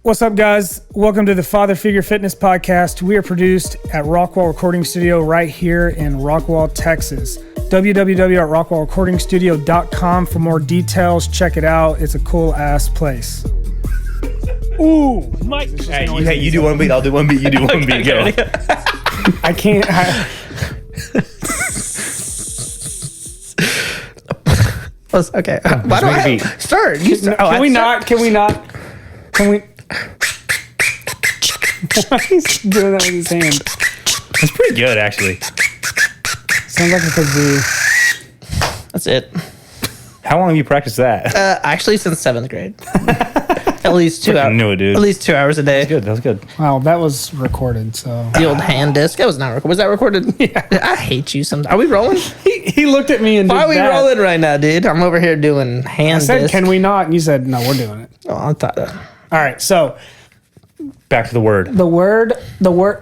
What's up, guys? Welcome to the Father Figure Fitness Podcast. We are produced at Rockwall Recording Studio right here in Rockwall, Texas. www.rockwallrecordingstudio.com for more details. Check it out. It's a cool-ass place. Ooh, Mike. Hey, you do one beat, I'll do one beat, you do one beat. Go. I can't. Okay. Why do I start? You start. Can we not? Can we? Why is he doing that with his hand? That's pretty good, actually. Sounds like a kazoo. That's it. How long have you practiced that? Actually, since 7th grade. At least 2 hours. Knew it, dude. At least 2 hours a day. That was good. Wow, that was recorded. So The old hand disc. That was not recorded. Was that recorded? Yeah. I hate you sometimes. Are we rolling? he looked at me and Why did are we that. rolling right now, dude? I'm over here doing hand I said, disc. "Can we not?" And you said, "No, we're doing it." Oh, I thought that. All right. So Back to the word. the word,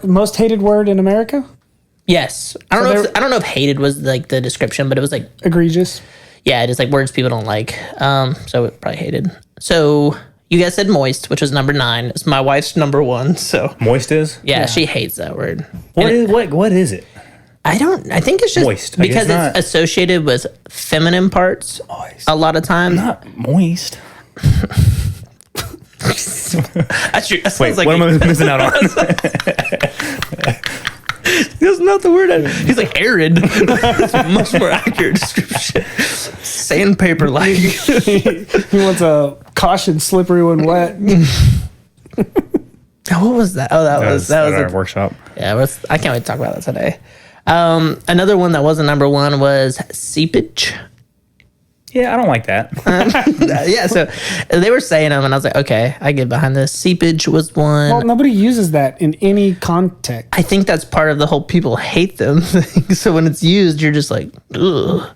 most hated word in America. Yes. I don't know if hated was like the description, but it was like, Egregious. yeah, it is like words people don't like. So it probably hated. So you guys said moist, which was number 9. It's my wife's number 1. So Moist is? yeah, she hates that word. What is it? I think it's just Moist. I guess because not. it's associated with feminine parts Moist. a lot of times. Not moist. That's true. That Wait, sounds like what am I missing out on? That's not the word. He's like arid. That's a much more accurate description. Sandpaper like. He wants a caution slippery when wet. What was that? Oh, that was our workshop. Yeah, I can't wait to talk about that today. Another one that wasn't number 1 was seepage. Yeah, I don't like that. Yeah, so they were saying them, and I was like, okay, I get behind this. Seepage was one. Well, nobody uses that in any context. I think that's part of the whole people hate them thing. So when it's used, you're just like, ugh.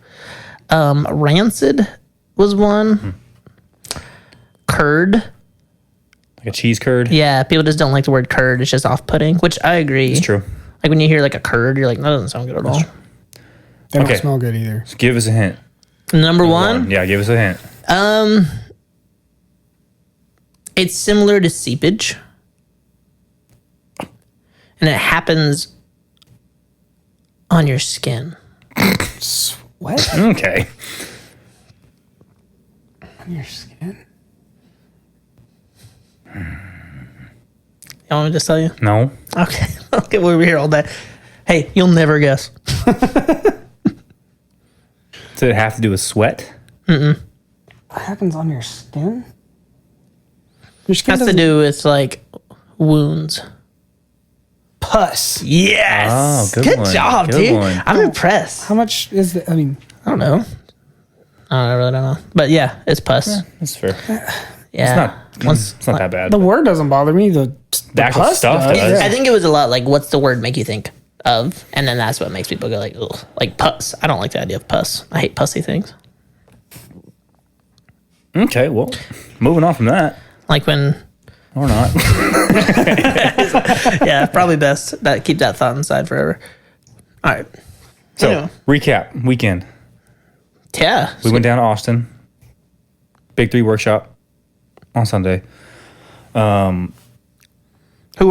Rancid was one. Curd. Like a cheese curd? Yeah, people just don't like the word curd. It's just off-putting, which I agree. It's true. Like when you hear like a curd, you're like, that doesn't sound good at all. They don't Okay. smell good either. So give us a hint. Number 1, Yeah, give us a hint. it's similar to seepage. And it happens on your skin. What? Okay. On your skin? You want me to just tell you? No. Okay. Okay, we'll be here all day. Hey, you'll never guess. Does it have to do with sweat? What happens on your skin? Your skin Has to doesn't- do with like wounds. pus. Yes. Oh, good one. job, Good dude. one. I'm impressed. How much is the? I mean, I don't know. I really don't know. But yeah, it's pus. That's fair. Yeah. It's not that bad. the word doesn't bother me. The actual pus stuff does. does. Yeah. I think it was a lot like, what's the word make you think of? And then that's what makes people go like, ugh. Like pus. I don't like the idea of pus. I hate pussy things. Okay, well, moving on from that. Like when, Or not. yeah, probably best that keep that thought inside forever. All right. So, Anyway. recap. Weekend. Yeah. We went down to Austin. Big 3 workshop on Sunday. Who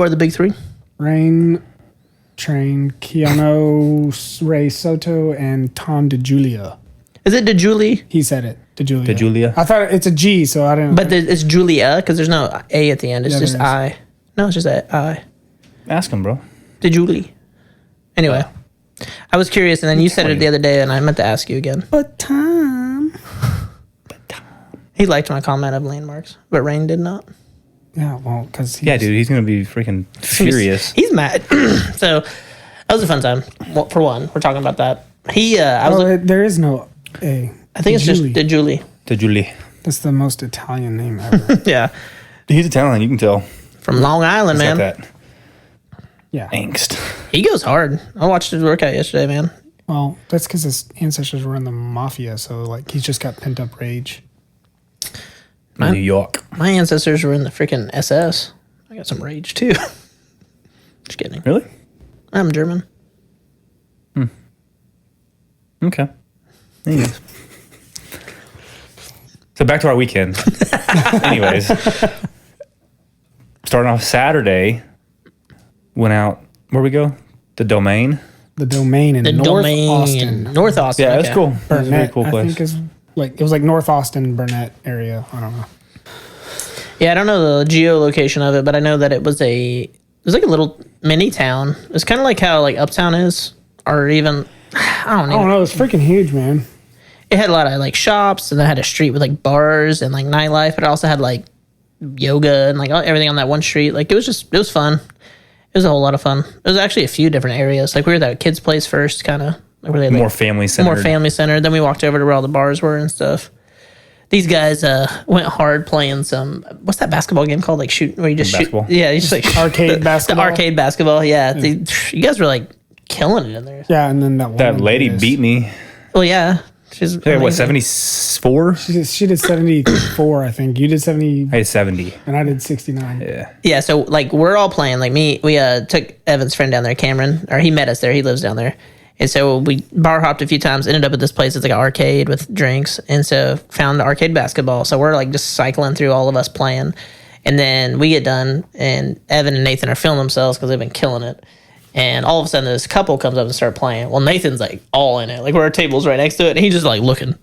are the big 3? Rain, Train, Keanu, Ray Soto, and Tom DeJulia. Is it DeJulie? He said it. DeJulia. DeJulia? I thought it's a G, so I didn't. But it's Julia because there's no A at the end. It's Yeah, just there is. I. No, it's just I. Ask him, bro. DeJulie. Anyway, I was curious, and then you said it the other day, and I meant to ask you again. But Tom. He liked my comment of landmarks, but Rain did not. Yeah, well, because Yeah, dude, he's going to be freaking furious. He's mad. So that was a fun time. Well, for one, we're talking about that. there is no A. I think it's just DeJulie. DeJulia. That's the most Italian name ever. Yeah, He's Italian, you can tell. from Long Island, He's man. got that Yeah. angst. He goes hard. I watched his workout yesterday, man. Well, that's because his ancestors were in the mafia, so like he's just got pent up rage. New York. My ancestors were in the freaking SS. I got some rage too. Just kidding. Really? I'm German. Okay. Anyways. So back to our weekend. Anyways. starting off Saturday, went out. Where we go? The Domain. The Domain in North Austin. North Austin. Yeah, it was okay. cool. It was a very Burnett, cool I place. think is it was like North Austin, Burnett area. I don't know. Yeah, I don't know the geolocation of it, but I know that it was like a little mini town. It's kind of like how like Uptown is, or even I don't know. It's freaking huge, man. It had a lot of like shops, and it had a street with like bars and like nightlife. But it also had like yoga and like everything on that one street. Like it was fun. It was a whole lot of fun. It was actually a few different areas. Like we were at that kids' place first, kind of like where they More family centered. More family centered. Then we walked over to where all the bars were and stuff. These guys went hard playing some. What's that basketball game called? Like shoot, where you just Basketball? shoot. Yeah, you just like Arcade basketball. The arcade basketball. Yeah, you guys were like killing it in there. Yeah, and then That lady beat me. Well, yeah, she's Hey, what, amazing. 74? She did 74, I think. You did 70, I had 70. and I did 69. Yeah. Yeah, so like we're all playing. Like we took Evan's friend down there, Cameron, or he met us there. He lives down there. And so we bar hopped a few times, ended up at this place. It's like an arcade with drinks. And so found the arcade basketball. So we're like just cycling through all of us playing. And then we get done, and Evan and Nathan are filming themselves because they've been killing it. And all of a sudden, this couple comes up and start playing. Well, Nathan's like all in it. Like our table's right next to it, and he's just like looking.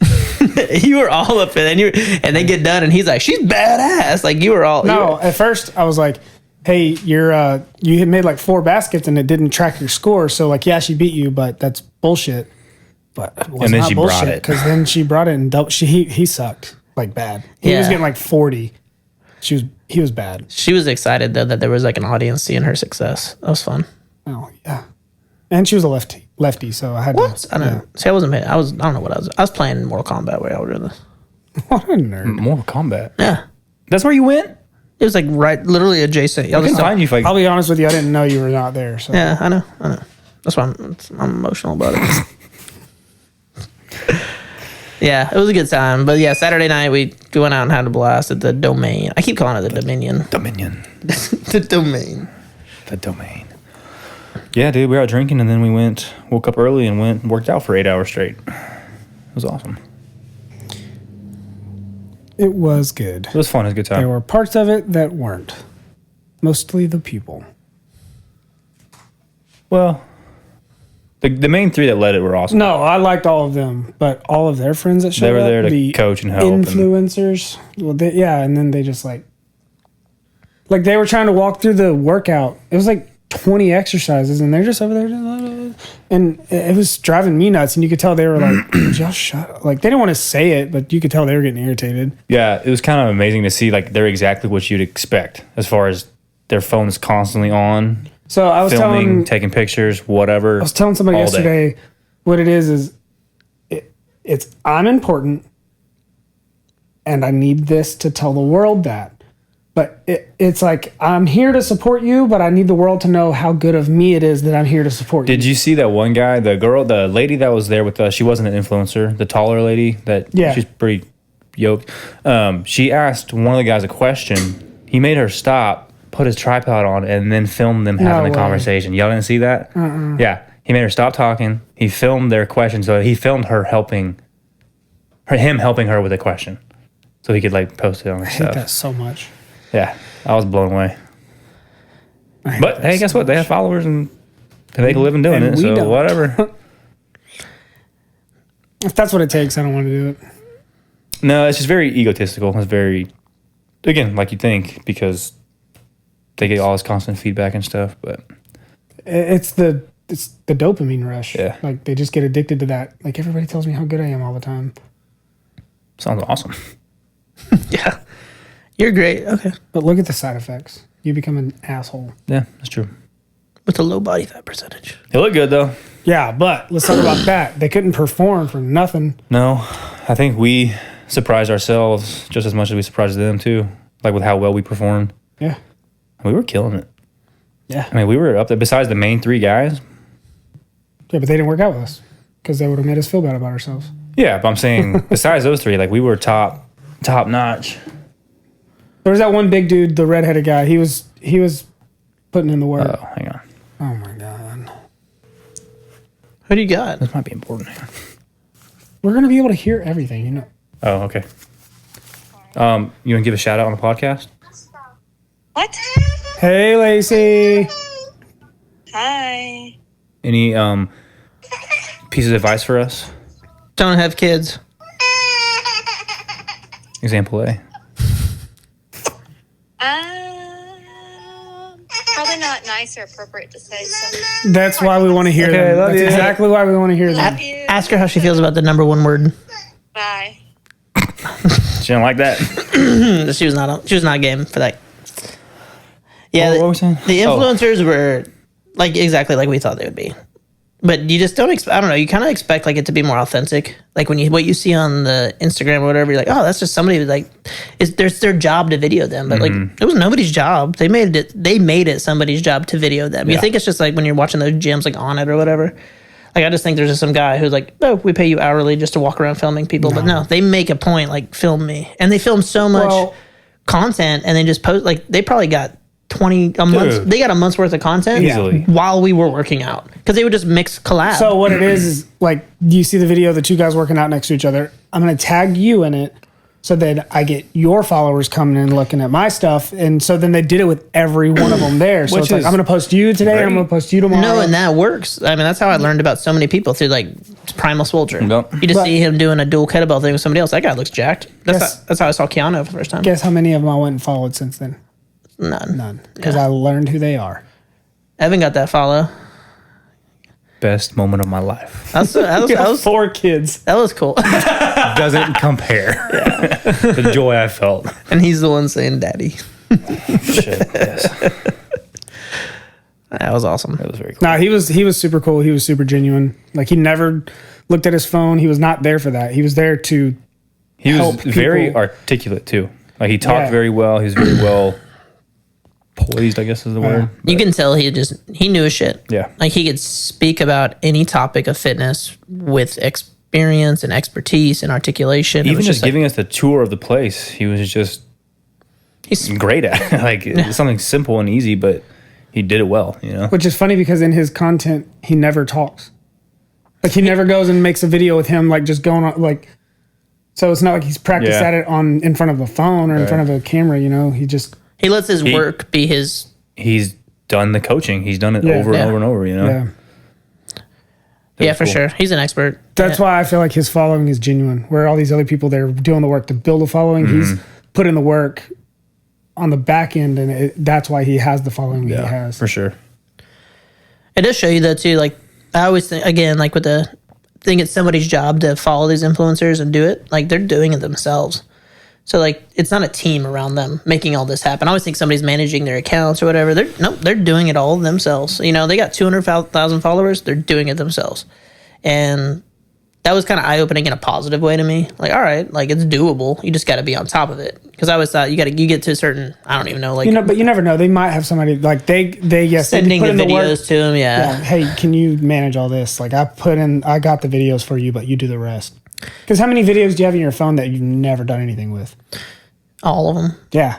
You were all up in it, and they get done, and he's like, "She's badass." Like you were all. No, at first I was like, "Hey, you had made like 4 baskets and it didn't track your score, so like, yeah, she beat you, but that's bullshit." But it was And then not she brought bullshit it. because then she brought it and he sucked like bad. He was Yeah. getting like 40. He was bad. She was excited though that there was like an audience seeing her success. That was fun. Oh yeah, and she was a lefty, so I had What? to. I don't know. See, I wasn't. I don't know what I was. I was playing Mortal Kombat while I was doing this. What a nerd. Mortal Kombat. Yeah, That's where you went? it was like literally adjacent. I couldn't find you. Like, I'll be honest with you, I didn't know you were not there. So Yeah, I know. That's why I'm emotional about it. Yeah, it was a good time. But yeah, Saturday night we went out and had a blast at the Domain. I keep calling it the Dominion. Dominion. The Domain. The Domain. Yeah, dude, we were out drinking, and then we woke up early and went and worked out for 8 hours straight. It was awesome. it was good. It was fun. It was a good There time. were parts of it that weren't. Mostly the people. Well, the main 3 that led it were awesome. No, I liked all of them, but all of their friends that showed They were up, there to the coach and help and- influencers. Well, and then they just like they were trying to walk through the workout. It was like 20 exercises, and they're just over there, and it was driving me nuts. And you could tell they were like, "Would y'all shut up?" Like they didn't want to say it, but you could tell they were getting irritated. Yeah, it was kind of amazing to see, like, they're exactly what you'd expect as far as their phones constantly on, So I was filming, taking pictures, whatever. I was telling somebody all day. yesterday what it is it's I'm important and I need this to tell the world that. But it's like, I'm here to support you, but I need the world to know how good of me it is that I'm here to support you. Did you see that one guy, the lady that was there with us? She wasn't an influencer, the taller lady she's pretty yoked. She asked one of the guys a question. He made her stop, put his tripod on, and then filmed them having No a way. conversation. Y'all didn't see that? Yeah. He made her stop talking. He filmed their question. So he filmed him helping her with a question. So he could like post it on his I hate stuff. that so much. Yeah. I was blown away. I hate But that hey, so guess what? They much. have followers and they make a living doing And it. we So don't. whatever. If that's what it takes, I don't want to do it. No, it's just very egotistical. It's very, again, like you think, because they get all this constant feedback and stuff. But It's the dopamine rush. Yeah. Like they just get addicted to that. Like everybody tells me how good I am all the time. sounds awesome. Yeah, you're great. Okay, But look at the side effects. You become an asshole. Yeah, that's true. with a low body fat percentage. It looked good though. Yeah, but let's talk about that. They couldn't perform for nothing. No, I think we surprised ourselves just as much as we surprised them too. Like with how well we performed. Yeah. We were killing it. Yeah. I mean, we were up there. Besides the main 3 guys. Yeah, but they didn't work out with us because they would have made us feel bad about ourselves. Yeah, but I'm saying besides those 3, like we were top notch. There was that one big dude, the redheaded guy. He was putting in the work. Oh, hang on. Oh my god. Who do you got? This might be important. We're gonna be able to hear everything, you know. Oh, okay. You want to give a shout out on the podcast? What? Hey, Lacey. Hi. Any pieces of advice for us? Don't have kids. Example A. Probably not nice or appropriate to say something. That's why we want to hear Okay, them. love That's you. exactly why we want to hear them. Love you. Ask her how she feels about the number one word. Bye. She didn't like that. She was not game for that. Yeah, What were we saying? the Oh. influencers were like exactly like we thought they would be. But you just don't expect, I don't know, you kind of expect like it to be more authentic. Like what you see on the Instagram or whatever, you're like, oh, that's just somebody who's like, there's their job to video them. But like, it was nobody's job. They made it somebody's job to video them. You think it's just like when you're watching those gyms like on it or whatever. Like, I just think there's just some guy who's like, oh, we pay you hourly just to walk around filming people. But no, they make a point, like, film me. And they film so much content and they just post, like, they probably got 20 a month. Dude. They got a month's worth of content Easily. while we were working out because they would just mix collab. So what it is like, you see the video of the two guys working out next to each other. I'm going to tag you in it so that I get your followers coming in looking at my stuff. And so then they did it with every one of them there. So Which it's like, is I'm going to post you today. I'm going to post you tomorrow. No, and that works. I mean, that's how I learned about so many people through like Primal Soldier. Yep. You just But- see him doing a dual kettlebell thing with somebody else. That guy looks jacked. Yes. That's how I saw Keanu for the first time. Guess how many of them I went and followed since then? None. None. Because I learned who they are. Evan got that follow. Best moment of my life. That was 4 kids. that was cool. Doesn't compare. The joy I felt. And he's the one saying "daddy." Shit, yes. That was awesome. That was very cool. No, he was super cool. He was super genuine. Like, he never looked at his phone. He was not there for that. He was there to He was help very people. articulate too. Like, he talked Yeah. very well. He was very well poised, I guess is the word. You can tell he knew his shit. Yeah. Like he could speak about any topic of fitness with experience and expertise and articulation. It Even was just like, giving us the tour of the place, he was just he's great at it. Like, it's something simple and easy, but he did it well, you know? Which is funny because in his content, he never talks. Like, he never goes and makes a video with him, like, just going on, like, so it's not like he's practiced Yeah. at it in front of a phone or in front of a camera, you know? he lets his work be his. He's done the coaching. He's done it Yeah. over and Yeah. over and over, you know? Yeah. Yeah, was for cool. sure. He's an expert. That's why I feel like his following is genuine. Where all these other people, they're doing the work to build a following. He's put in the work on the back end, and that's why he has the following he has. For sure. It does show you though too. Like I always think again, like with the think it's somebody's job to follow these influencers and do it. Like they're doing it themselves. So like it's not a team around them making all this happen. I always think somebody's managing their accounts or whatever. They're doing it all themselves. You know, they got 200,000 followers. They're doing it themselves, and that was kind of eye opening in a positive way to me. Like, all right, like it's doable. You just got to be on top of it. Because I always thought you get to a certain, I don't even know, like You know, but you never know. They might have somebody like they yes, they sending put the in work. videos to them. Yeah, Yeah. hey, can you manage all this? Like, I got the videos for you, but you do the rest. Because how many videos do you have in your phone that you've never done anything with? All of them. Yeah.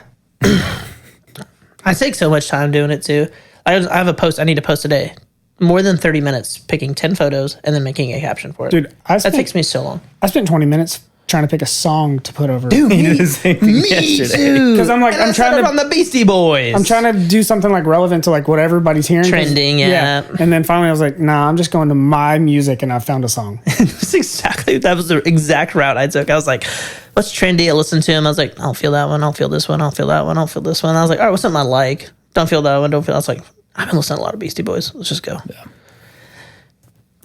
I take so much time doing it too. I have a post I need to post today. More than 30 minutes picking 10 photos and then making a caption for it. Dude, that takes me so long. I spent 20 minutes trying to pick a song to put over. Dude, He did the same thing yesterday. Because I'm like, I'm trying to on the Beastie Boys. I'm trying to do something like relevant to like what everybody's hearing. 'cause- Trending, yeah. And then finally I was like, nah, I'm just going to my music and I found a song. that was the exact route I took. I was like, what's trendy? I listened to him. I was like, I'll feel that one. I'll feel this one. I'll feel that one. I'll feel this one. I was like, all right, what's something I like? Don't feel that one. Don't feel. I was like, I've been listening to a lot of Beastie Boys. Let's just go. Yeah.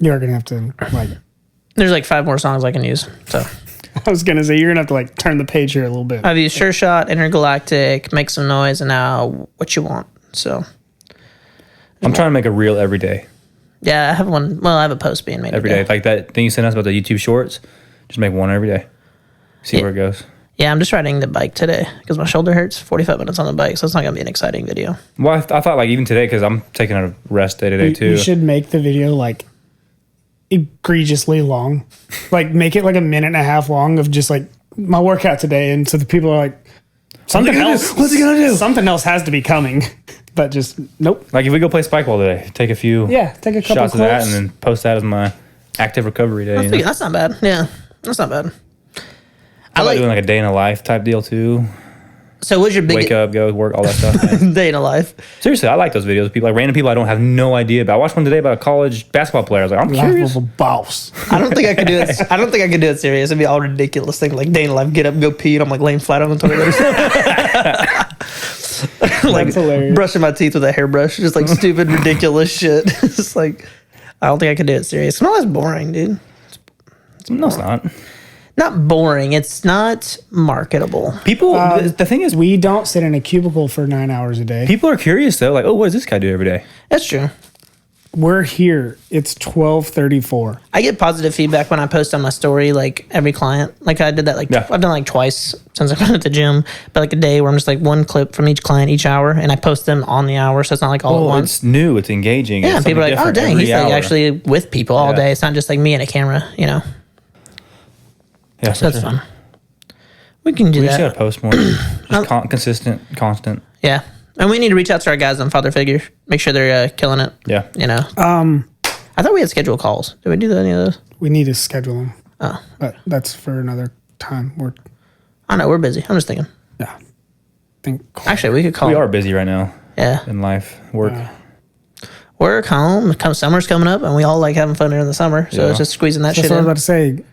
You are gonna have to like. There's like 5 more songs I can use. So I was gonna say you're gonna have to like turn the page here a little bit. I've used Sure Shot, Intergalactic, Make Some Noise, and now What You Want. So I'm trying to make a reel every day. yeah, I have one. Well, I have a post being made Every today. day. Like that thing you sent us about the YouTube shorts. Just make one every day. See where it goes. Yeah, I'm just riding the bike today because my shoulder hurts. 45 minutes on the bike, so it's not gonna be an exciting video. Well, I thought like even today, because I'm taking a rest day today too. You should make the video like egregiously long. Like make it like a minute and a half long of just like my workout today, and so the people are like, something else. What's he gonna do? Something else has to be coming, but just nope. Like if we go play spike ball today, take a few Yeah, take a couple shots of that clips. and then post that as my active recovery day. You know? That's not bad. Yeah, that's not bad. I like doing like a day in a life type deal too. So what's your biggest... Wake up, go work, all that stuff. Man. Day in a life. Seriously, I like those videos. People like random people I don't have no idea about. I watched one today about a college basketball player. I was like, I'm curious. Life of a boss. I don't think I could do it. I don't think I could do it serious. It'd be all ridiculous thing like day in a life, get up, go pee, and I'm like laying flat on the toilet. Like That's hilarious. brushing my teeth with a hairbrush, just like stupid, ridiculous shit. It's like I don't think I could do it serious. It's not as boring, dude. No, it's not. Not boring. It's not marketable. People, the thing is, We don't sit in a cubicle for 9 hours a day. people are curious though. Like, oh, what does this guy do every day? That's true. We're here. It's 12:34. I get positive feedback when I post on my story, like every client. Like I did that, like Yeah. I've done like twice since I've been at the gym, but like a day where I'm just like one clip from each client each hour, and I post them on the hour, so it's not like all at Well, once. it's new. It's engaging. Yeah, it's people are like, something oh different dang, every he's like hour. actually with people all Yeah. day. It's not just like me and a camera, you know. Yeah, So that's fun. We can do We just that. gotta post more. Just consistent, constant. Yeah, and we need to reach out to our guys on Father Figure, make sure they're killing it. Yeah. You know. I thought we had scheduled calls. Did we do any of those? We need to schedule them. Oh, But that's for another time. I know we're busy. I'm just thinking. Yeah. Think. Actually, we could call. We are busy right now Yeah. in life, work. Work, home. Summer's coming up, and we all like having fun during the summer. So Yeah. it's just squeezing that That's shit what I was in. about to say.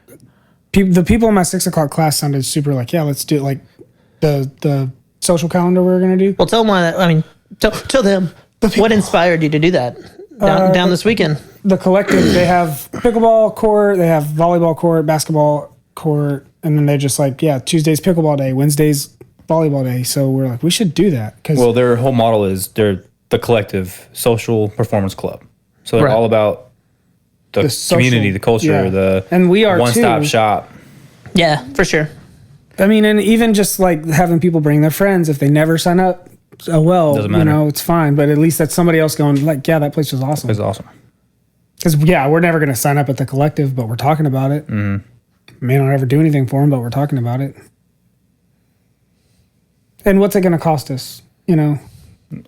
The people in my 6 o'clock class sounded super like, yeah, let's do it. Like the social calendar we were going to do. Well, tell them why. I mean, tell them what inspired you to do that down this weekend. The collective, they have pickleball court, they have volleyball court, basketball court, and then they're just like, yeah, Tuesday's pickleball day, Wednesday's volleyball day. So we're like, we should do that. Because Well, their whole model is they're the Collective Social Performance Club. So they're Right. all about the community, social- the culture, yeah. the And we are one-stop too. shop. Yeah, for sure. I mean, and even just like having people bring their friends, if they never sign up, oh well, Doesn't you matter. know, it's fine. But at least that's somebody else going like, yeah, that place was awesome. It's awesome. Because yeah, we're never going to sign up at the collective, but we're talking about it. May not ever do anything for them, but we're talking about it. And what's it going to cost us? You know,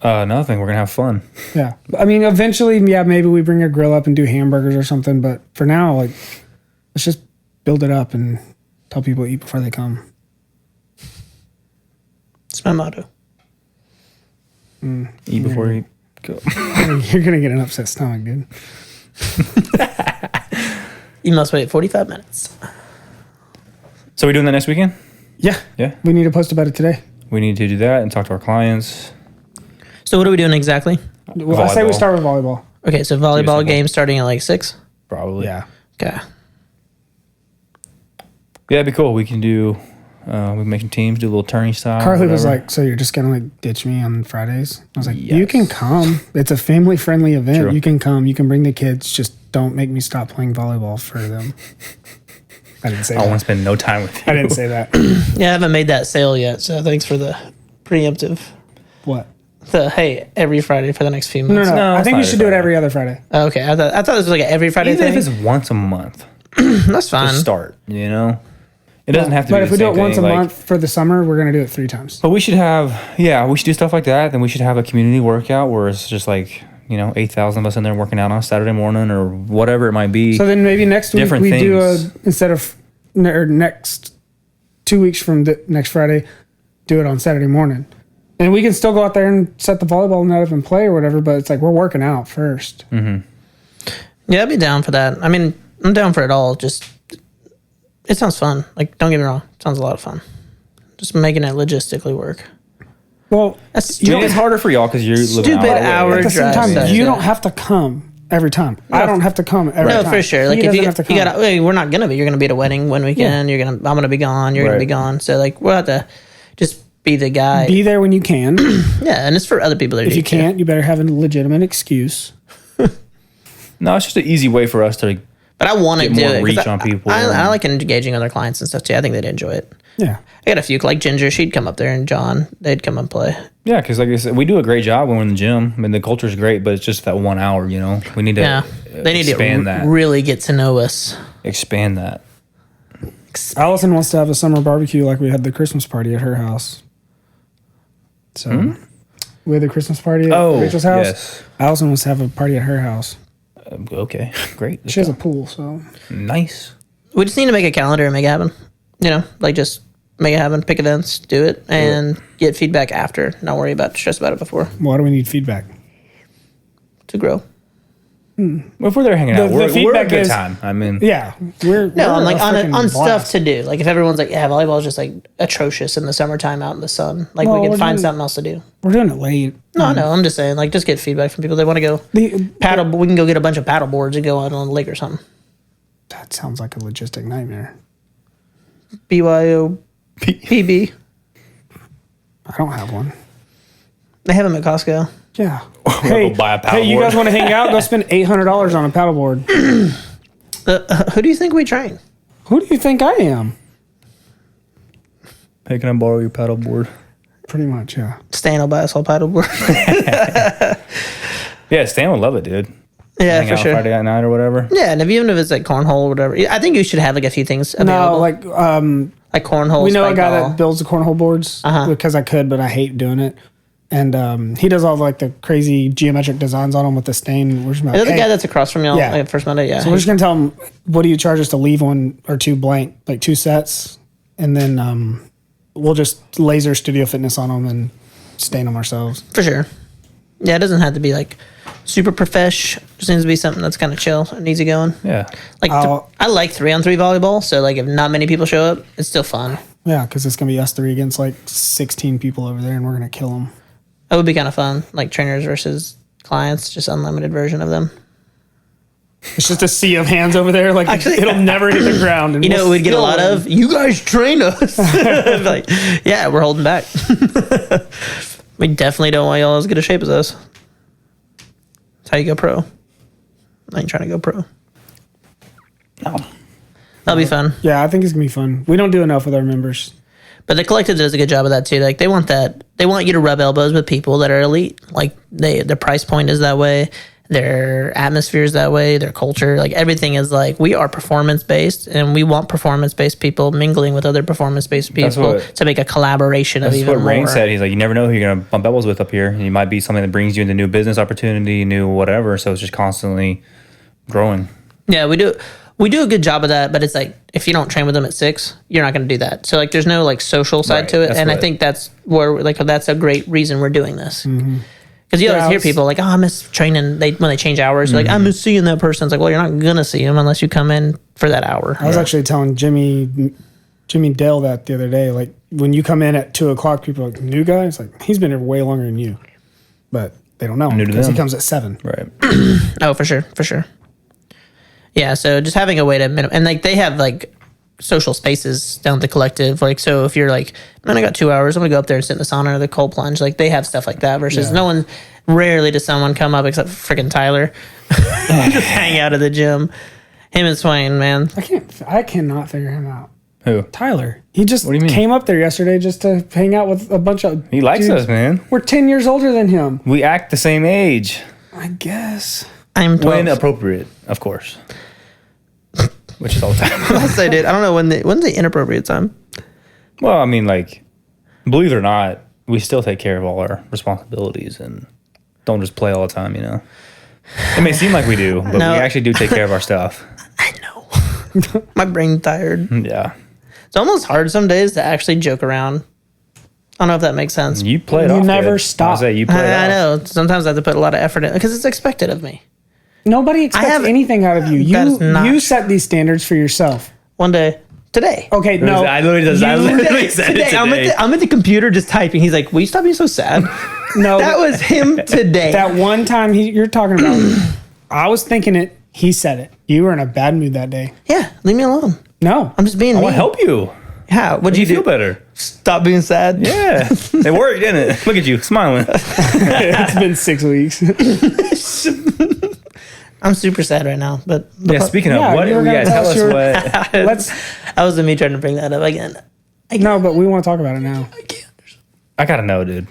Nothing. We're gonna have fun. yeah. I mean, eventually, yeah, maybe we bring a grill up and do hamburgers or something. But for now, like, let's just build it up and tell people to eat before they come. It's my motto. Eat before you go. You're going to get an upset stomach, dude. You must wait 45 minutes. So we doing that next weekend? Yeah. Yeah. We need to post about it today. We need to do that and talk to our clients. So what are we doing exactly? Well, I say we Volleyball. start with volleyball. Okay, so volleyball simple. game starting at like 6. Probably. Yeah. Okay. Yeah, it'd be cool. We can do. We can make some teams, do a little tourney style. Carly was whatever. like, so you're just going to like ditch me on Fridays? I was like, you Yes. can come. It's a family friendly event. True. You can come. You can bring the kids. Just don't make me stop playing volleyball for them. I didn't say I want that. to spend no time with you. I didn't say that. Yeah, I haven't made that sale yet, so thanks for the preemptive. What? The hey, every Friday for the next few No, months. no. I it's think not you should do it every every other Friday. Okay, I thought this was like an every Friday Even thing. if it's once a month, That's fine. to start. You know, it doesn't have to. But be if the we do same it once thing, a like- month for the summer, we're going to do it 3 times. But we should have, we should do stuff like that. Then we should have a community workout where it's just like, 8,000 of us in there working out on a Saturday morning or whatever it might be. So then maybe next week Different we do things. instead of or next 2 weeks from next Friday, do it on Saturday morning. And we can still go out there and set the volleyball net up and play or whatever, but it's like we're working out first. Yeah, I'd be down for that. I mean, I'm down for it all. Just it sounds fun. Like, don't get me wrong, it sounds a lot of fun. Just making it logistically work. Well, That's It's harder for y'all because you're living Stupid out hour at the same drive time, stuff, you yeah. don't have to come every time. I don't have to come every No, time. for sure. He Like if doesn't you have to come. gotta, we're not gonna be. You're gonna be at a wedding one weekend. I'm gonna be gone. You're gonna be Right. gone. So like we'll have to just be the guy. Be there when you can. Yeah, and it's for other people that If do you too. can't, you better have a legitimate excuse. No, it's just an easy way for us to. But I want to Get do more it. 'cause reach on people I and- like engaging other clients and stuff too. I think they'd enjoy it. Yeah. I got a few like Ginger. She'd come up there, and John. They'd come and play. Yeah, because like I said, we do a great job when we're in the gym. I mean, the culture's great, but it's just that 1 hour, We need to Yeah, they need to expand that. really get to know us. Expand that. Allison wants to have a summer barbecue like we had the Christmas party at her house. So we had the Christmas party at Oh, Rachel's house. yes. Allison wants to have a party at her house. Okay, great. She has a pool, so Nice. We just need to make a calendar and make it happen. Like just Make it happen. Pick events. Do it. And get feedback after. Not worry about stress about it before. Why do we need feedback? To grow. Well, if we're there hanging out, we're a good time. I mean, yeah, I'm like on stuff to do. Like if everyone's like, yeah, volleyball is just like atrocious in the summertime out in the sun. Like we can find something else to do. We're doing it late. No, I'm just saying, like, just get feedback from people. They want to go paddle. We can go get a bunch of paddle boards and go out on the lake or something. That sounds like a logistic nightmare. BYOPB. I don't have one. They have them at Costco. Yeah. Hey, go buy a paddle you board. guys want to hang out? Go spend $800 on a paddleboard. Who do you think we train? Who do you think I am? Hey, can I borrow your paddle board? Pretty much, yeah. Stan will buy us all paddle board. Yeah, Stan would love it, dude. Yeah, Hang for out sure. Friday night or whatever. Yeah, and even if it's like cornhole or whatever, I think you should have like a few things No, available. like cornhole. we know a spike guy ball. that builds the cornhole boards because I could, but I hate doing it. And he does all like the crazy geometric designs on them with the stain. We're just Is that the guy that's across from y'all? Yeah. Like, first Monday? Yeah. So we're just gonna tell him, what do you charge us to leave one or two blank, like 2 sets, and then we'll just laser Studio Fitness on them and stain them ourselves. For sure. Yeah, it doesn't have to be like super profesh. Just needs to be something that's kind of chill and easy going. Yeah. Like I like 3-on-3 volleyball, so like if not many people show up, it's still fun. Yeah, because it's gonna be us 3 against like 16 people over there, and we're gonna kill them. That would be kind of fun, like trainers versus clients, just unlimited version of them. It's just a sea of hands over there. Like Actually, it'll never hit the ground. And You know what we'd get a lot of? You guys train us. Like, yeah, we're holding back. We definitely don't want y'all as good a shape as us. That's how you go pro. I ain't trying to go pro. No. That'll be fun. Yeah, I think it's gonna be fun. We don't do enough with our members. But the Collective does a good job of that too. Like they want you to rub elbows with people that are elite. Like their price point is that way, their atmosphere is that way, their culture, like everything is like, we are performance based, and we want performance based people mingling with other performance based people to make a collaboration of even more. That's what Rain said. He's like, you never know who you're gonna bump elbows with up here. And you might be something that brings you into new business opportunity, new whatever. So it's just constantly growing. Yeah, we do a good job of that, but it's like if you don't train with them at 6, you're not going to do that. So like there's no like social side to it, and I think that's where like that's a great reason we're doing this. Because you always hear people like, oh, I miss training. When they change hours, like I miss seeing that person. It's like, well, you're not gonna see them unless you come in for that hour. I was actually telling Jimmy Dale that the other day. Like when you come in at 2:00, people are like, new guy. It's like, he's been here way longer than you, but they don't know because he comes at 7. Right. Oh, for sure. Yeah, so just having a way to and like they have like social spaces down at the Collective. Like, so if you're like, man, I got 2 hours, I'm gonna go up there and sit in the sauna or the cold plunge. Like they have stuff like that. Versus rarely does someone come up except freaking Tyler, just hang out at the gym. Him and Swain, man. I cannot figure him out. Who? Tyler. He just What do you mean? came up there yesterday just to hang out with a bunch of. He likes dudes. us, man. We're 10 years older than him. We act the same age. I guess. I'm 12. When appropriate, of course. Which is all the time. Yes, I did. I don't know when's the inappropriate time. Well, I mean, like, believe it or not, we still take care of all our responsibilities and don't just play all the time, you know? It may seem like we do, but we actually do take care of our stuff. I know. My brain's tired. Yeah. It's almost hard some days to actually joke around. I don't know if that makes sense. You play it off. You never good. stop. I say you play it I off. know. Sometimes I have to put a lot of effort in because it's expected of me. Nobody expects anything out of you. You set these standards for yourself. One day. Today. Okay, no. I literally said it today. I'm at the computer just typing. He's like, will you stop being so sad? No. That was him today. That one time you're talking about, I was thinking it, he said it. You were in a bad mood that day. Yeah, leave me alone. No. I'm just being I me. want to help you. How? What'd you do? Feel better. Stop being sad? Yeah. It worked, didn't it? Look at you, smiling. It's been 6 weeks. I'm super sad right now. But Speaking of, what? you were gonna Tell us what. That was me trying to bring that up again. No, but we want to talk about it now. I gotta know, dude.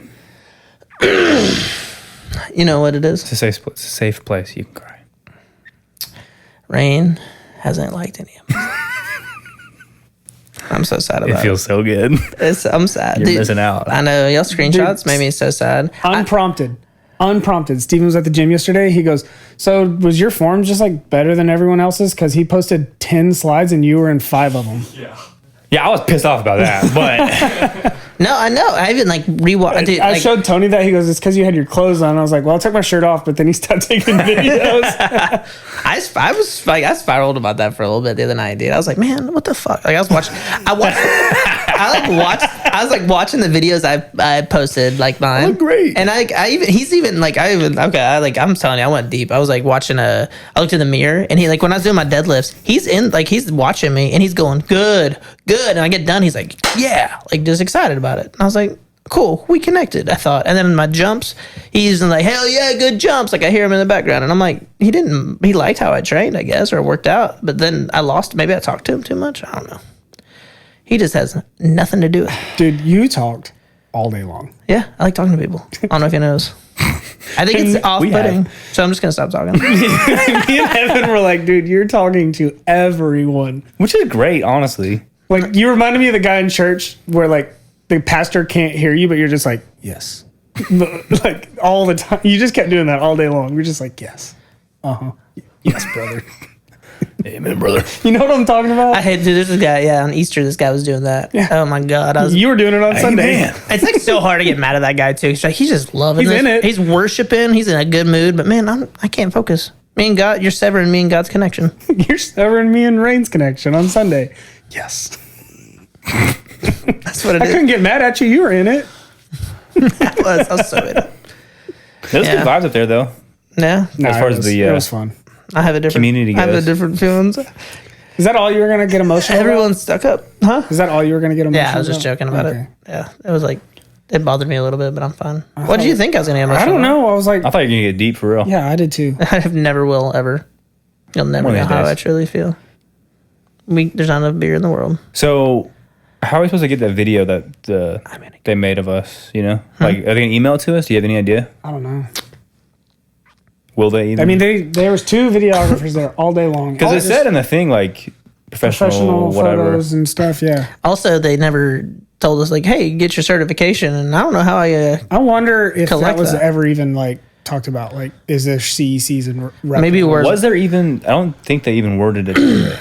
You know what it is? It's a safe place. You can cry. Rain hasn't liked any of them. I'm so sad about it. It feels so good. I'm sad. You're missing out. I know. Y'all screenshots made me so sad. Unprompted. Steven was at the gym yesterday. He goes, so was your form just like better than everyone else's? Because he posted 10 slides and you were in 5 of them. Yeah. Yeah, I was pissed off about that, but No, I know. I even like rewatched. I showed Tony that. He goes, "It's because you had your clothes on." I was like, "Well, I took my shirt off," but then he stopped taking videos. I was like, I spiraled about that for a little bit the other night, dude. I was like, man, what the fuck? Like I was watching. I was watching the videos I posted like mine. look great. And I'm telling you, I went deep. I was like watching I looked in the mirror and he like when I was doing my deadlifts, he's watching me and he's going good. And I get done, he's like, yeah, like just excited about it. And I was like, cool, we connected, I thought. And then in my jumps, he's like, hell yeah, good jumps. Like I hear him in the background. And I'm like, he liked how I trained, I guess, or worked out. But then I lost, maybe I talked to him too much. I don't know. He just has nothing to do with it. Dude, you talked all day long. Yeah, I like talking to people. I don't know if you knows. I think it's off-putting, so I'm just going to stop talking. Me and Evan were like, dude, you're talking to everyone. which is great, honestly. Like, you reminded me of the guy in church where, like, the pastor can't hear you, but you're just like, yes. Like, all the time. You just kept doing that all day long. You're just like, yes. Uh-huh. Yes, brother. Amen, brother. You know what I'm talking about? I hate to do this guy. Yeah, on Easter, this guy was doing that. Yeah. Oh, my God. You were doing it on Sunday. Man. It's like so hard to get mad at that guy, too. He's like, he's just loving He's this. in it. He's worshiping. He's in a good mood. But, man, I can't focus. Me and God, you're severing me and God's connection. You're severing me and Rain's connection on Sunday. Yes. That's what it I is. couldn't get mad at you. You were in it. I was so in it. There's Yeah. good vibes up there, though. Yeah. Nah, As far it as was, the, it was fun. I have a different Community I have a goes. different feelings. Is that all you were going to get emotional about? Everyone's stuck up. Huh? Is that all you were going to get emotional Yeah, I was just about? joking about Okay. it. Yeah. It was like, it bothered me a little bit, but I'm fine. What did you think I was going to get emotional I don't about? know. I was like, I thought you were gonna get deep for real. yeah, I did too. I never will ever. You'll never One know of these how I days. truly feel. There's not enough beer in the world. So, how are we supposed to get that video that they made of us? You know, like are they gonna email it to us? Do you have any idea? I don't know. Will they? Even? I mean, there was 2 videographers there all day long. because it said in the thing like professional whatever. photos and stuff. Yeah. Also, they never told us, like, hey, get your certification. And I don't know how I wonder if that Collect was that. ever even like talked about. Like, is there CECs and Maybe we're- Was there even? I don't think they even worded it.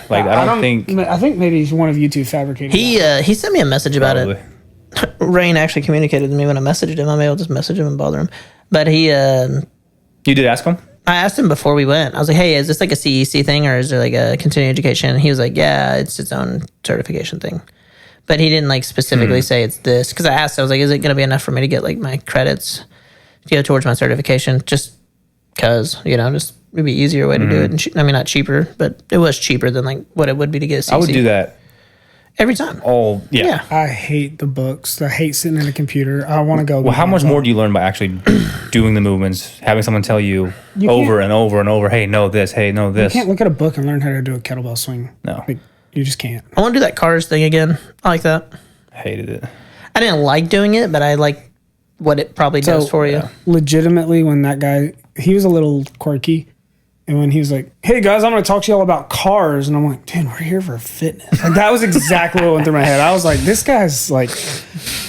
Like I don't think. I think maybe one of you two fabricated. that. He sent me a message about Probably. it. Rain actually communicated to me when I messaged him. I may just message him and bother him. But You did ask them? I asked him before we went. I was like, hey, is this like a CEC thing or is there like a continuing education? And he was like, yeah, it's its own certification thing. But he didn't like specifically say it's this. Because I asked, I was like, is it going to be enough for me to get like my credits to go towards my certification? Just because, just it'd be easier way to do it. And I mean, not cheaper, but it was cheaper than like what it would be to get a CEC. I would do that every time. all. Yeah. I hate the books. I hate sitting in a computer. I want to go. Well, how much more do you learn by actually doing the movements, having someone tell you over can't- and over and over, hey, know this, hey, know You this. can't look at a book and learn how to do a kettlebell swing. No. Like, you just can't. I want to do that cars thing again. I like that. Hated it. I didn't like doing it, but I like what it probably does for you. Legitimately, when that guy, he was a little quirky. And when he was like, hey guys, I'm going to talk to y'all about cars. And I'm like, dude, we're here for fitness. Like, that was exactly what went through my head. I was like, this guy's like,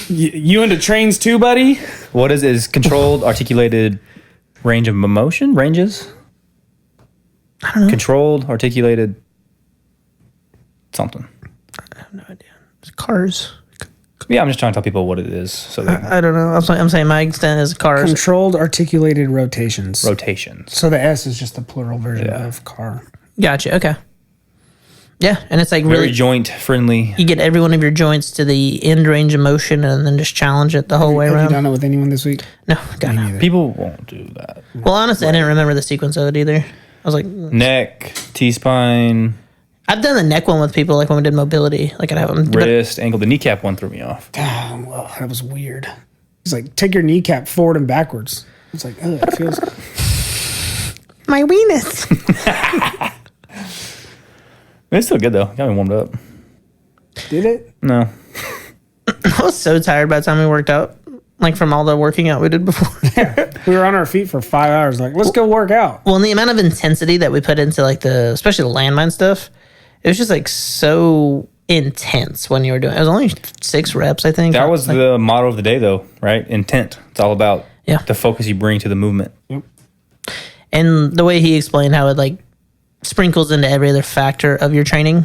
you into trains too, buddy? What is controlled articulated range of motion? Ranges? I don't know. Controlled articulated something. I have no idea. It's cars. Yeah, I'm just trying to tell people what it is. So they I don't know. I'm saying my extent is cars. Controlled articulated rotations. rotations. So the S is just the plural version Yeah. of car. Gotcha. Okay. Yeah, and it's like Very really joint friendly. you get every one of your joints to the end range of motion, and then just challenge it the whole way Have you around. done it with anyone this week? No, God, no. People won't do that. Well, honestly, I didn't remember the sequence of it either. I was like, Neck, T-spine, I've done the neck one with people, like when we did mobility. Like I'd have them. wrist, ankle. The kneecap one threw me off. Oh, well, that was weird. He's like, take your kneecap forward and backwards. It's like, oh, it feels. My weenus. It's still good though. Got me warmed up. Did it? No. I was so tired by the time we worked out, like from all the working out we did before. We were on our feet for 5 hours. Like, let's go work out. Well, and the amount of intensity that we put into like especially the landmine stuff, it was just like so intense when you were doing it. It was only 6 reps, I think. That was like, the motto of the day though, right? Intent. It's all about the focus you bring to the movement. Yep. and the way he explained how it like sprinkles into every other factor of your training.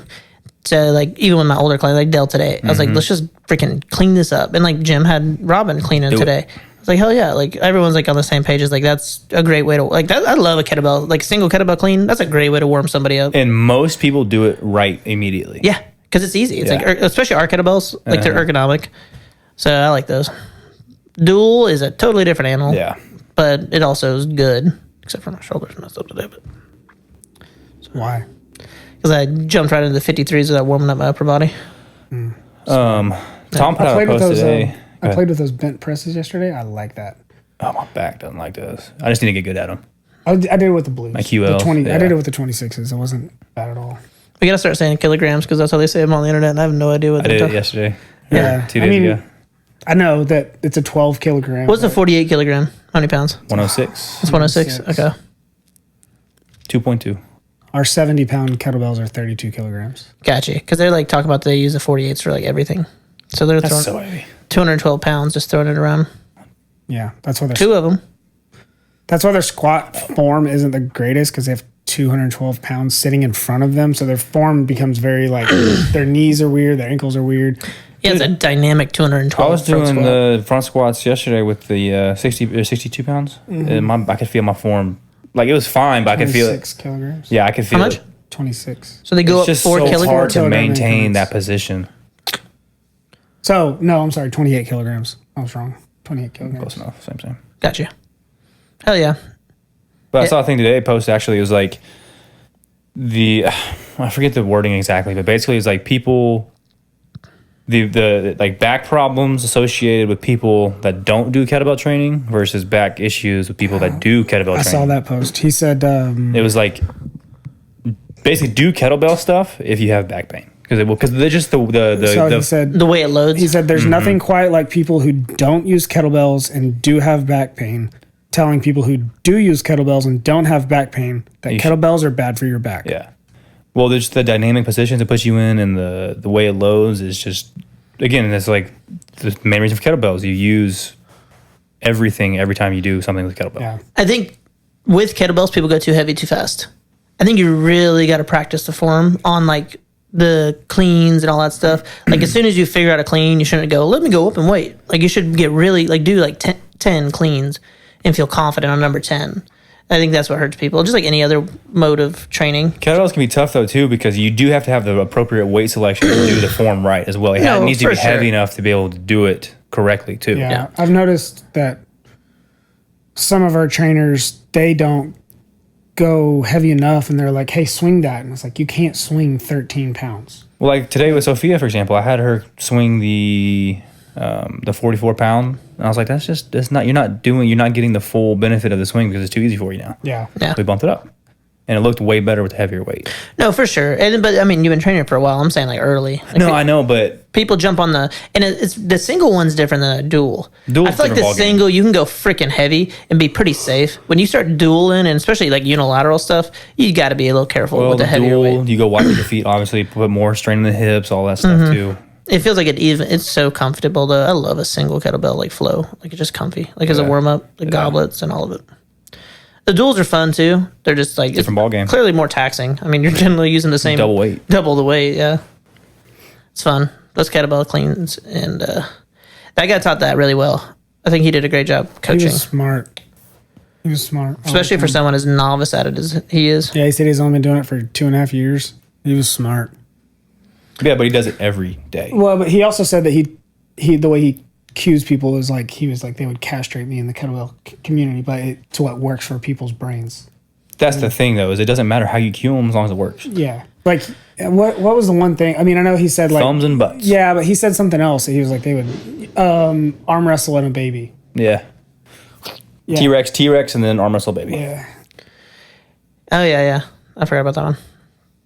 So like even with my older client, like Dell today, I was like, let's just freaking clean this up. And like Jim had Robin clean it today. I was like, hell yeah! Like everyone's like on the same page. It's like that's a great way to like that. I love a kettlebell, like single kettlebell clean. That's a great way to warm somebody up. And most people do it right immediately. Yeah, because it's easy. It's like especially our kettlebells, like they're ergonomic. So I like those. Dual is a totally different animal. Yeah, but it also is good, except for my shoulders messed up today. But why? Because I jumped right into the 53s without warming up my upper body. Tom put out a post today. I played with those bent presses yesterday. I like that. Oh, my back doesn't like those. I just need to get good at them. I did it with the blues. My QL. I did it with the 26s. It wasn't bad at all. We gotta start saying kilograms because that's how they say them on the internet, and I have no idea what I did it yesterday. Yeah, 2 days ago. I know that it's a 12 kilogram. What's a 48 kilogram? How many pounds? 106. It's 106. Okay. 2.2. Our 70-pound kettlebells are 32 kilograms. Gotcha. Because they're like talking about they use the 48s for like everything. So they're That's throwing so heavy. 212 pounds, just throwing it around. Yeah, that's why Two of them. That's why their squat form isn't the greatest because they have 212 pounds sitting in front of them, so their form becomes very like their knees are weird, their ankles are weird. Yeah, it's a dynamic 212. I was doing the front squats yesterday with the 60 or 62 pounds. And I could feel my form. Like, it was fine, but I could feel it. 26 kilograms. Yeah, I could feel How much? it. 26. So they go It's up just 4 so kilograms. hard to Kilograms. maintain that position. So, no, I'm sorry, 28 kilograms. I was wrong. 28 kilograms. Close enough. Same. Gotcha. Hell yeah. But I saw a thing today post actually. It was like I forget the wording exactly, but basically it's like people, the like back problems associated with people that don't do kettlebell training versus back issues with people that do kettlebell training. I saw that post. He said, It was like basically do kettlebell stuff if you have back pain because they're just he said, The way it loads. he said, there's nothing quite like people who don't use kettlebells and do have back pain telling people who do use kettlebells and don't have back pain that kettlebells are bad for your back. Yeah. Well, there's the dynamic positions it puts you in, and the way it loads is just, again, that's like the main reason for kettlebells. You use everything every time you do something with kettlebell. Yeah. I think with kettlebells, people go too heavy too fast. I think you really got to practice the form on like the cleans and all that stuff. Like as soon as you figure out a clean, you shouldn't go, let me go up and wait. Like you should get really, like do like 10 cleans and feel confident on number 10. I think that's what hurts people, just like any other mode of training. Kettlebells can be tough though too because you do have to have the appropriate weight selection to do the form right as well. It needs to be heavy enough to be able to do it correctly too. Yeah. I've noticed that some of our trainers, they don't go heavy enough and they're like, hey, swing that. And it's like, you can't swing 13 pounds. Well, like today with Sophia, for example, I had her swing the 44 pound. And I was like, that's not, you're not getting the full benefit of the swing because it's too easy for you now. Yeah. We bumped it up. And it looked way better with the heavier weight. No, for sure. But I mean, you've been training for a while. I'm saying like early. Like, no, I know, but people jump on it's the single one's different than a dual. Dual's I feel like the single, you can go freaking heavy and be pretty safe. When you start dualing, and especially like unilateral stuff, you got to be a little careful with the heavier weight. You go wide with your feet, obviously, put more strain in the hips, all that stuff too. It feels like it's so comfortable though. I love a single kettlebell like flow. Like it's just comfy. Like as a warm up, the goblets and all of it. The duals are fun too. They're just like different ball game. Clearly more taxing. I mean, you're generally using the same double the weight. Yeah, it's fun. Those kettlebell cleans, and that guy taught that really well. I think he did a great job coaching. He was smart. Especially for someone as novice at it as he is. Yeah, he said he's only been doing it for 2.5 years. He was smart. Yeah, but he does it every day. Well, but he also said that he the way he cues people is like he was like they would castrate me in the kettlebell community, but it's what works for people's brains. That's the thing, though, is it doesn't matter how you cue them as long as it works. Yeah, like what was the one thing? I mean, I know he said like thumbs and butts. Yeah, but he said something else. He was like they would arm wrestle in a baby. Yeah. T-Rex, and then arm wrestle baby. Yeah. Oh yeah. I forgot about that one.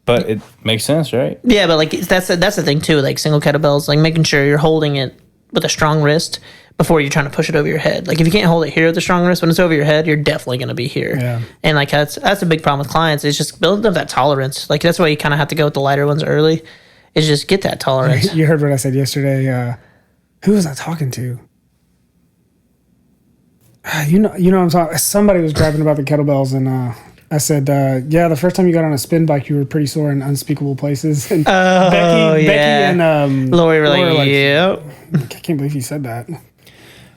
But it makes sense, right? Yeah, but like that's the thing too. Like single kettlebells, like making sure you're holding it with a strong wrist before you're trying to push it over your head. Like if you can't hold it here with a strong wrist, when it's over your head, you're definitely going to be here. Yeah. And like that's a big problem with clients. It's just building up that tolerance. Like that's why you kind of have to go with the lighter ones early. Is just get that tolerance. You heard what I said yesterday. Who was I talking to? You know what I'm talking. Somebody was grabbing about the kettlebells and I said, yeah, the first time you got on a spin bike, you were pretty sore in unspeakable places. And Becky and Lori were like, yep. I can't believe you said that.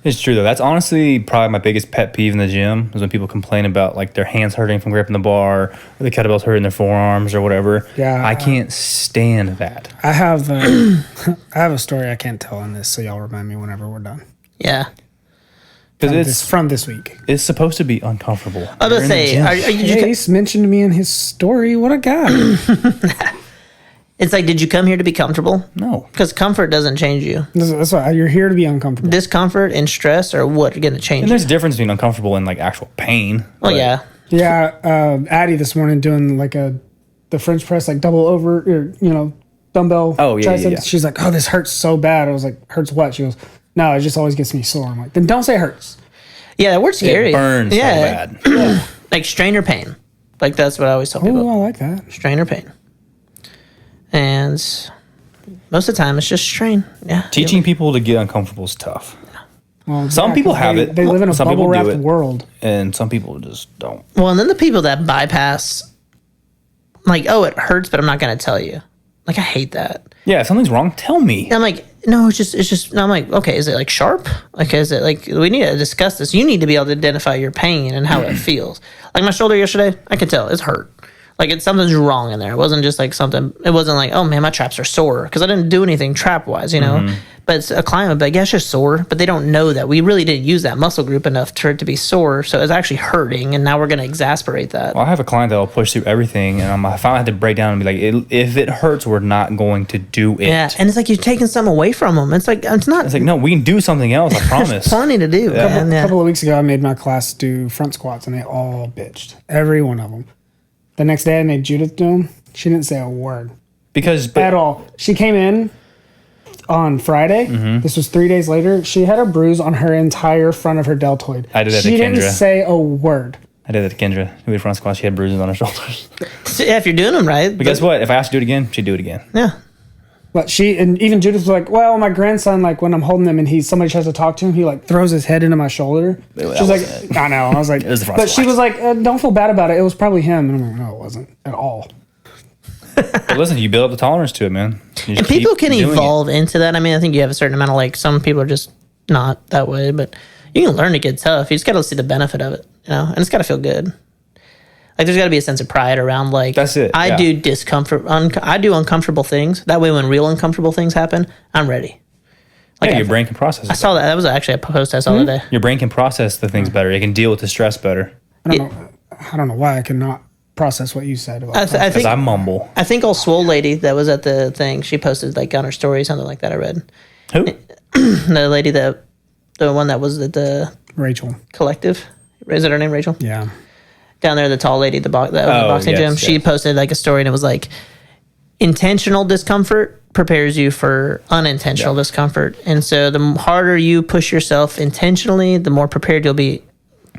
It's true though. That's honestly probably my biggest pet peeve in the gym is when people complain about like their hands hurting from gripping the bar, or the kettlebells hurting their forearms or whatever. Yeah, I can't stand that. I have a story I can't tell on this, so y'all remind me whenever we're done. Yeah, because it's from this week. It's supposed to be uncomfortable. I was gonna say, Chase mentioned me in his story. What a guy! It's like, did you come here to be comfortable? No. Because comfort doesn't change you. That's why you're here to be uncomfortable. Discomfort and stress are what are going to change you. And there's a difference between uncomfortable and like actual pain. Well, yeah. Yeah, Addie this morning doing like the French press, like double over, or, dumbbell triceps. Yeah. She's like, oh, this hurts so bad. I was like, hurts what? She goes, no, it just always gets me sore. I'm like, then don't say hurts. Yeah, that word's scary. It burns so bad. Yeah. Like strain or pain. Like that's what I always tell people. Oh, I like that. Strain or pain. And most of the time, it's just strain. Yeah. Teaching people to get uncomfortable is tough. Well, some people have it. They live in a bubble wrapped world. And some people just don't. Well, and then the people that bypass, like, oh, it hurts, but I'm not going to tell you. Like, I hate that. Yeah, if something's wrong, tell me. And I'm like, no, it's just, no, I'm like, okay, is it like sharp? Like, is it like, we need to discuss this. You need to be able to identify your pain and how it feels. Like my shoulder yesterday, I could tell it's hurt. Like something's wrong in there. It wasn't just like something. It wasn't like, oh man, my traps are sore because I didn't do anything trap wise, Mm-hmm. But it's a client would be like, yeah, it's just sore. But they don't know that we really didn't use that muscle group enough for it to be sore. So it's actually hurting, and now we're going to exasperate that. Well, I have a client that'll push through everything, and I finally had to break down and be like, if it hurts, we're not going to do it. Yeah, and it's like you're taking something away from them. It's like it's not. It's like no, we can do something else. I promise. There's plenty to do. A couple of weeks ago, I made my class do front squats, and they all bitched. Every one of them. The next day, I made Judith do them. She didn't say a word. At all. She came in on Friday. Mm-hmm. This was 3 days later. She had a bruise on her entire front of her deltoid. I did that to Kendra. She didn't say a word. I did that to Kendra. We did front squats. She had bruises on her shoulders. So, yeah, if you're doing them right. But guess what? If I asked to do it again, she'd do it again. Yeah. But and even Judith was like, well, my grandson, like when I'm holding him and somebody tries to talk to him, he like throws his head into my shoulder. She's like, I know. I was like, but she was like, don't feel bad about it. It was probably him. And I'm like, no, it wasn't at all. But listen, you build up the tolerance to it, man. And people can evolve into that. I mean, I think you have a certain amount of like, some people are just not that way, but you can learn to get tough. You just got to see the benefit of it, and it's got to feel good. Like there's got to be a sense of pride around like that's it. I do discomfort. I do uncomfortable things. That way, when real uncomfortable things happen, I'm ready. Like your brain can process it. I saw that. That was actually a post I saw today. Your brain can process the things better. It can deal with the stress better. I don't know why I cannot process what you said about that. Because I mumble. I think old swole lady that was at the thing, she posted like on her story something like that. I read. Who? The lady the one that was at the Rachel Collective. Is that her name, Rachel? Yeah. Down there, the tall lady, the boxing gym. She posted like a story, and it was like, intentional discomfort prepares you for unintentional discomfort. And so the harder you push yourself intentionally, the more prepared you'll be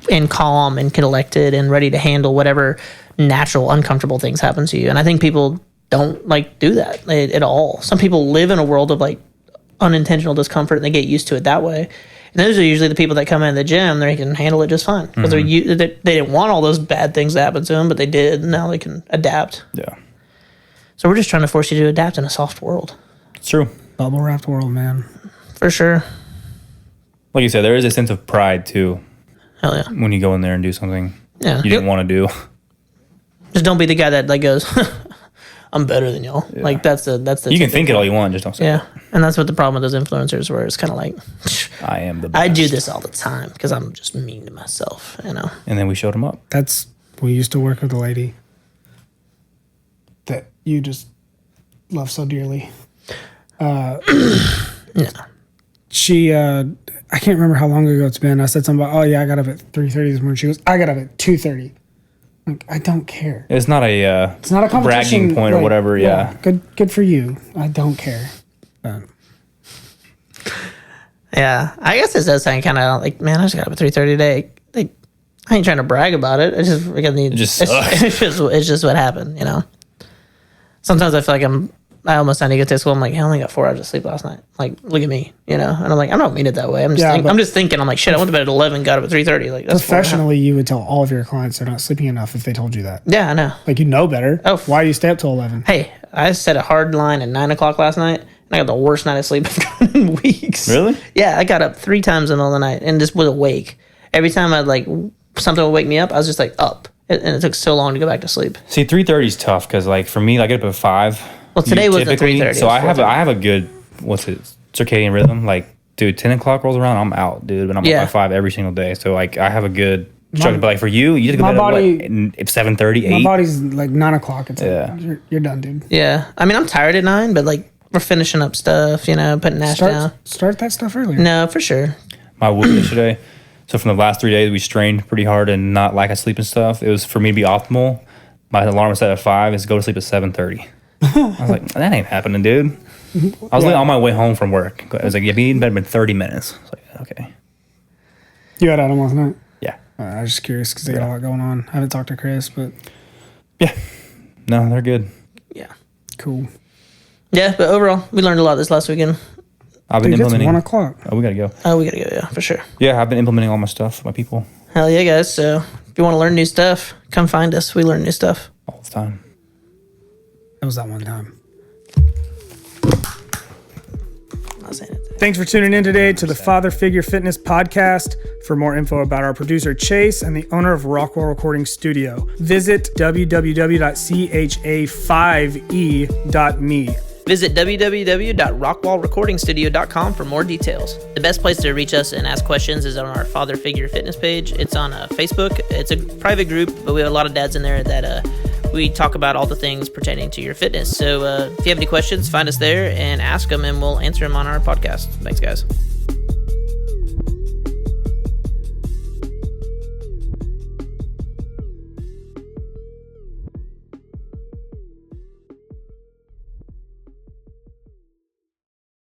and calm and collected and ready to handle whatever natural uncomfortable things happen to you. And I think people don't like do that at all. Some people live in a world of like unintentional discomfort and they get used to it that way. And those are usually the people that come in the gym. They can handle it just fine because they didn't want all those bad things to happen to them, but they did. And now they can adapt. Yeah. So we're just trying to force you to adapt in a soft world. It's true. Bubble wrapped world, man. For sure. Like you said, there is a sense of pride too. Hell yeah. When you go in there and do something you didn't want to do. Just don't be the guy that like goes, I'm better than y'all. Yeah. Like that's the. You can think it all you want, just don't say it. And that's what the problem with those influencers, where it's kind of like, I am the best. I do this all the time because I'm just mean to myself, And then we showed them up. We used to work with a lady that you just love so dearly. She, I can't remember how long ago it's been. I said something about, oh yeah, I got up at 3:30 this morning. She goes, I got up at 2:30. Like, I don't care. It's not a bragging point or whatever. Yeah. Good for you. I don't care. Yeah, I guess it does sound kind of like, man, I just got up at 3:30 today. Like, I ain't trying to brag about it. I just it just sucks. It's just what happened. Sometimes I feel like I almost sound egotistical. I'm like, I only got 4 hours of sleep last night. Like, look at me, you know? And I'm like, I don't mean it that way. I'm just thinking, I'm like, shit, I went to bed at 11, got up at 3:30. Like, that's professionally, you would tell all of your clients they're not sleeping enough if they told you that. Yeah, I know. Like, you know better. Oh. Why do you stay up till 11? Hey, I set a hard line at 9 o'clock last night, and I got the worst night of sleep I've gotten in weeks. Really? Yeah, I got up 3 times in the middle of the night and just was awake. Every time I'd like, something would wake me up, I was just like, up. And it took so long to go back to sleep. See, 3:30 is tough because, like, for me, I get up at 5. Well, today wasn't 3:30. So I have a good, circadian rhythm. Like, dude, 10 o'clock rolls around, I'm out, dude. But I'm up by 5 every single day. So, like, I have a good structure. But, like, for you have to go to bed at 7:30, 8? My body's like 9 o'clock. It's like, you're done, dude. Yeah. I mean, I'm tired at 9, but, like, we're finishing up stuff, you know, putting Nash down. Start that stuff earlier. No, for sure. My whoop yesterday. So from the last 3 days, we strained pretty hard and not lack of sleep and stuff. It was for me to be optimal. My alarm was set at 5. Is to go to sleep at 7:30. I was like, that ain't happening, dude. I was on my way home from work. I was like, be in bed in 30 minutes. I was like, okay. You had Adam last night? Yeah. I was just curious because they got a lot going on. I haven't talked to Chris, but yeah, no, they're good. Yeah, cool. Yeah, but overall, we learned a lot this last weekend. I've been implementing. It's 1 o'clock. Oh, we gotta go. Yeah, for sure. Yeah, I've been implementing all my stuff for my people. Hell yeah, guys. So if you want to learn new stuff, come find us. We learn new stuff all the time. It was that one time. I'm not saying it. Thanks for tuning in today to the Father Figure Fitness Podcast. For more info about our producer Chase and the owner of Rockwell Recording Studio, visit www.cha5e.me. Visit www.rockwallrecordingstudio.com for more details. The best place to reach us and ask questions is on our Father Figure Fitness page. It's on Facebook. It's a private group, but we have a lot of dads in there that we talk about all the things pertaining to your fitness. So if you have any questions, find us there and ask them, and we'll answer them on our podcast. Thanks, guys.